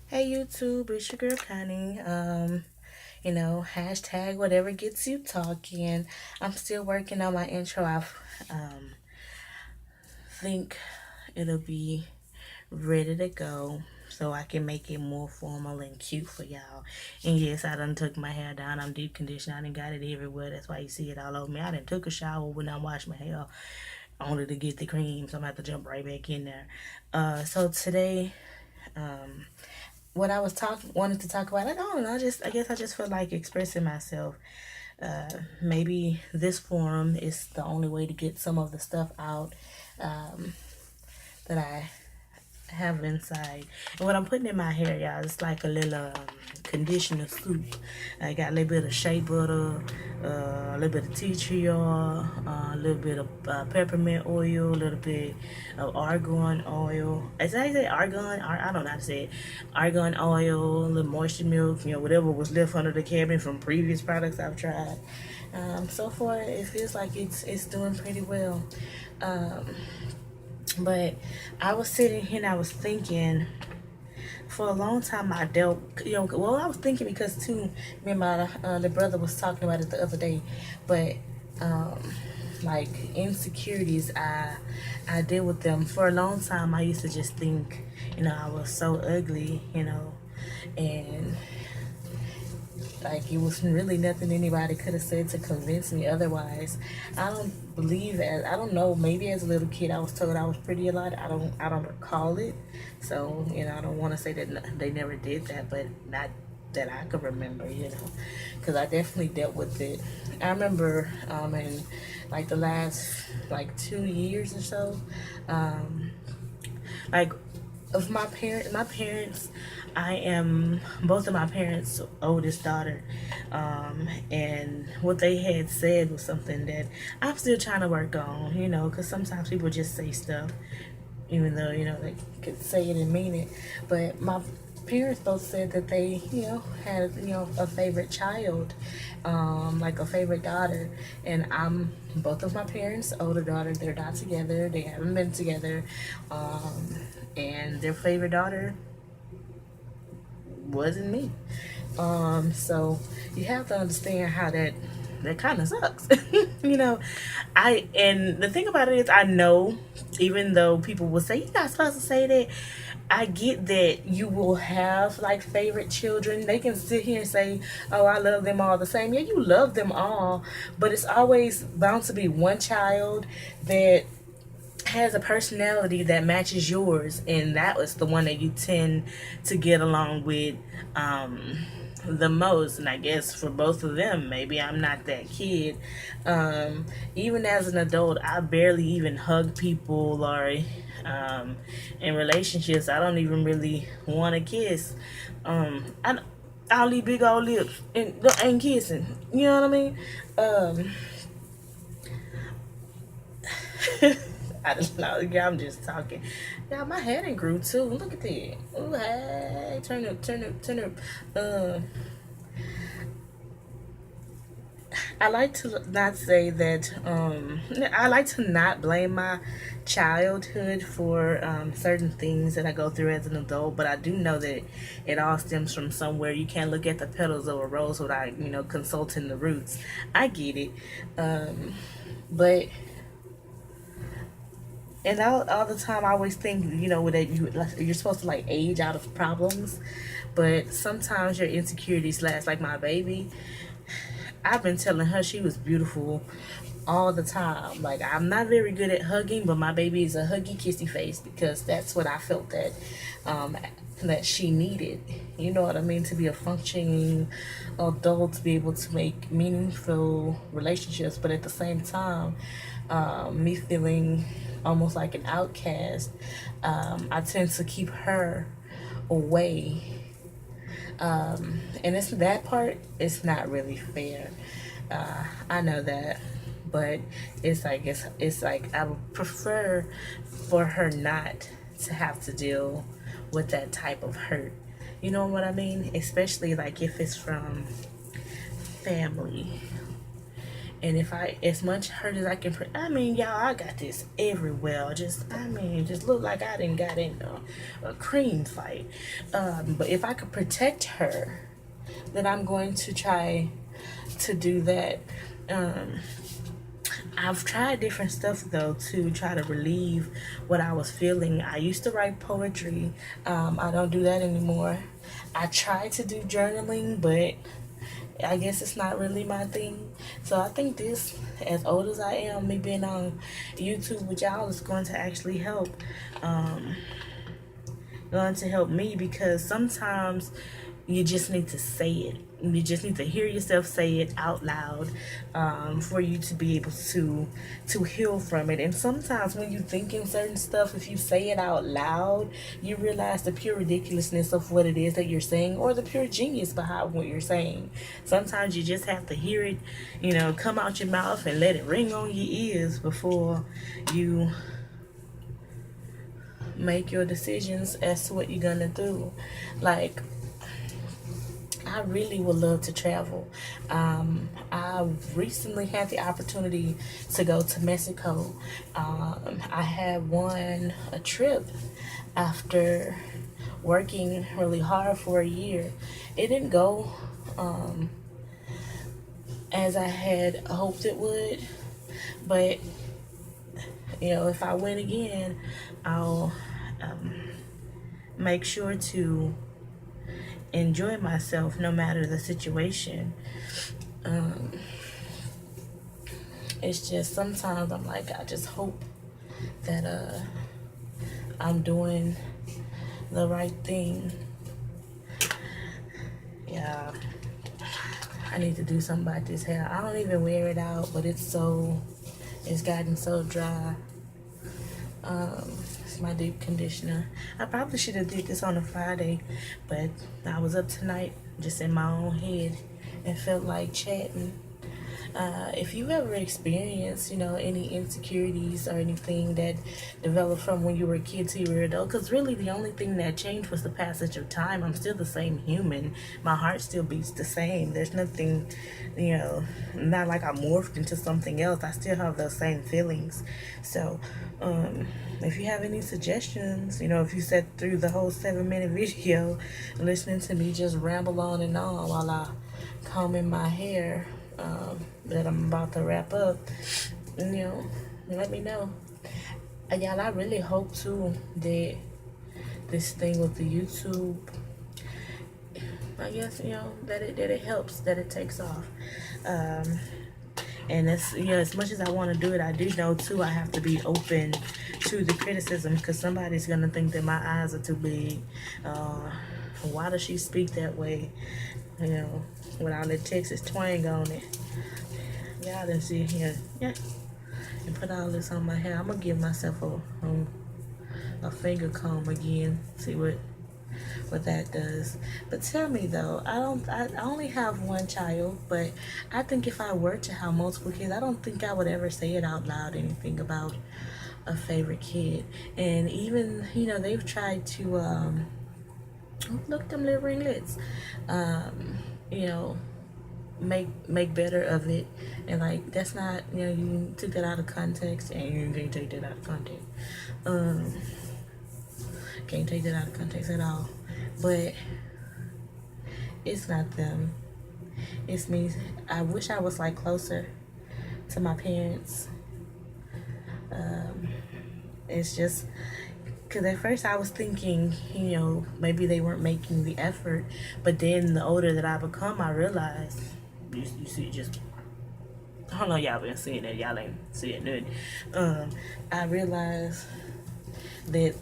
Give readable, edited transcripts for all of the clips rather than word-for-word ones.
Hey YouTube, it's your girl Connie. Hashtag whatever gets you talking. I'm still working on my intro. I think it'll be ready to go so I can make it more formal and cute for y'all. And yes, I done took my hair down. I'm deep conditioned. I done got it everywhere. That's why you see it all over me. I done took a shower when I washed my hair only to get the cream, so I'm gonna have to jump right back in there. So today, what I was wanted to talk about, I don't know, I guess I just feel like expressing myself. Maybe this forum is the only way to get some of the stuff out that I have inside. And what I'm putting in my hair, y'all, it's like a little conditioner soup. I got a little bit of shea butter, a little bit of tea tree oil, a little bit of peppermint oil, a little bit of argan oil. Is that how you say argan? I don't know how to say it. Argan oil, a little moisture milk, whatever was left under the cabinet from previous products I've tried. So far, it feels like it's doing pretty well. But I was sitting here and I was thinking, for a long time I dealt, I was thinking because too, me and my the brother was talking about it the other day, but like insecurities, I deal with them for a long time. I used to just think, I was so ugly, and like it was really nothing anybody could have said to convince me otherwise. I don't believe as I don't know. Maybe as a little kid, I was told I was pretty a lot. I don't recall it. So I don't want to say that they never did that, but not that I could remember. Because I definitely dealt with it. I remember in like the last like 2 years or so, like of my parents, I am both of my parents oldest daughter, and what they had said was something that I'm still trying to work on, because sometimes people just say stuff even though they could say it and mean it. But my parents both said that they had a favorite child, like a favorite daughter. And I'm both of my parents older daughter, they're not together, they haven't been together, and their favorite daughter wasn't me. So you have to understand how that kind of sucks. you know, and the thing about it is, I know, even though people will say you're not supposed to say that, I get that you will have like favorite children. They can sit here and say, "Oh, I love them all the same." Yeah, you love them all, but it's always bound to be one child that has a personality that matches yours, and that was the one that you tend to get along with the most. And I guess for both of them, maybe I'm not that kid. Even as an adult, I barely even hug people, or in relationships I don't even really want to kiss. I all these big old lips and ain't kissing, you know what I mean? I don't know. Yeah, I'm just talking. Yeah, my hair done grew too. Look at that. Ooh, hey, turn up, turn up, turn up. I like to not say that. I like to not blame my childhood for certain things that I go through as an adult, but I do know that it all stems from somewhere. You can't look at the petals of a rose without consulting the roots. I get it, but and all the time I always think that you're supposed to like age out of problems, but sometimes your insecurities last. Like my baby, I've been telling her she was beautiful all the time. Like, I'm not very good at hugging, but my baby is a huggy kissy face, because that's what I felt that she needed. You know what I mean? To be a functioning adult, to be able to make meaningful relationships, but at the same time, me feeling almost like an outcast, I tend to keep her away. And it's that part, it's not really fair. I know that, but it's like I would prefer for her not to have to deal with that type of hurt. You know what I mean? Especially like if it's from family. And if I, as much hurt as I can, I mean, y'all, I got this everywhere. Just, I mean, just look like I didn't got in a cream fight. But if I could protect her, then I'm going to try to do that. Um, I've tried different stuff though to try to relieve what I was feeling. I used to write poetry. I don't do that anymore. I tried to do journaling, but I guess it's not really my thing. So I think this, as old as I am, me being on YouTube with y'all is going to actually help. Um, Going to help me, because sometimes you just need to say it. You just need to hear yourself say it out loud, for you to be able to heal from it. And sometimes when you thinking certain stuff, if you say it out loud, you realize the pure ridiculousness of what it is that you're saying, or the pure genius behind what you're saying. Sometimes you just have to hear it, come out your mouth and let it ring on your ears before you make your decisions as to what you're gonna do. Like, I really would love to travel. I recently had the opportunity to go to Mexico. I had won a trip after working really hard for a year. It didn't go as I had hoped it would, but if I win again, I'll make sure to enjoy myself no matter the situation. It's just sometimes I'm like, I just hope that I'm doing the right thing. Yeah, I need to do something about this hair. I don't even wear it out, but it's gotten so dry. It's my deep conditioner. I probably should have did this on a Friday, but I was up tonight just in my own head and felt like chatting. If you ever experienced, any insecurities or anything that developed from when you were a kid to you were adult, because really the only thing that changed was the passage of time. I'm still the same human. My heart still beats the same. There's nothing, not like I morphed into something else. I still have those same feelings. So, if you have any suggestions, if you sat through the whole 7-minute video listening to me just ramble on and on while I comb in my hair, that I'm about to wrap up, let me know. Y'all, I really hope too that this thing with the YouTube, I guess, that it helps, that it takes off. And it's, as much as I want to do it, I do know too I have to be open to the criticism, because somebody's gonna think that my eyes are too big. Why does she speak that way? With all that Texas twang on it. Y'all didn't see it here. Yeah. And put all this on my hair. I'm gonna give myself a finger comb again. See what that does. But tell me though, I only have one child, but I think if I were to have multiple kids, I don't think I would ever say it out loud, anything about a favorite kid. And even, they've tried to look, them little ringlets, make better of it. And like, that's not, you took that out of context, and you can't take that out of context. Can't take that out of context at all. But it's not them, it's me. I wish I was like closer to my parents. It's just because at first I was thinking, maybe they weren't making the effort, but then the older that I become, I realized, you see, just, I don't know, y'all been seeing that, y'all ain't seeing it. I realized that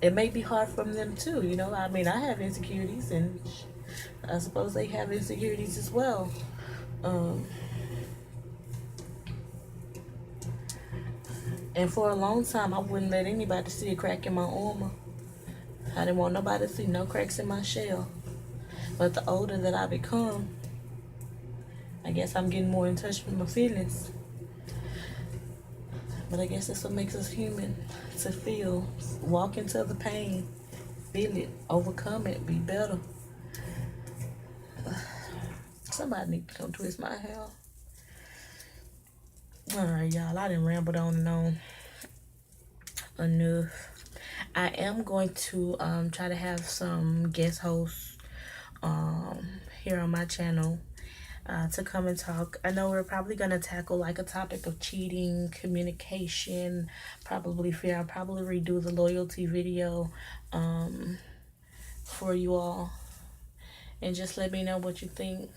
it may be hard for them too, I mean, I have insecurities, and I suppose they have insecurities as well. And for a long time, I wouldn't let anybody see a crack in my armor. I didn't want nobody to see no cracks in my shell. But the older that I become, I guess I'm getting more in touch with my feelings. But I guess that's what makes us human, to feel, walk into the pain, feel it, overcome it, be better. Somebody need to come twist my hair. All right, y'all. I done rambled on and on enough. I am going to try to have some guest hosts here on my channel to come and talk. I know we're probably gonna tackle like a topic of cheating, communication, probably fear. I'll probably redo the loyalty video for you all, and just let me know what you think.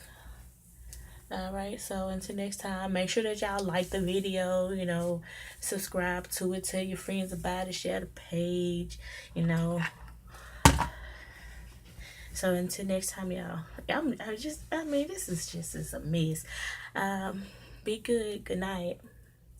All right, so until next time, make sure that y'all like the video, you know, subscribe to it, tell your friends about it, share the page, you know. So until next time, y'all, I mean, this is just a mess. Be good. Good night.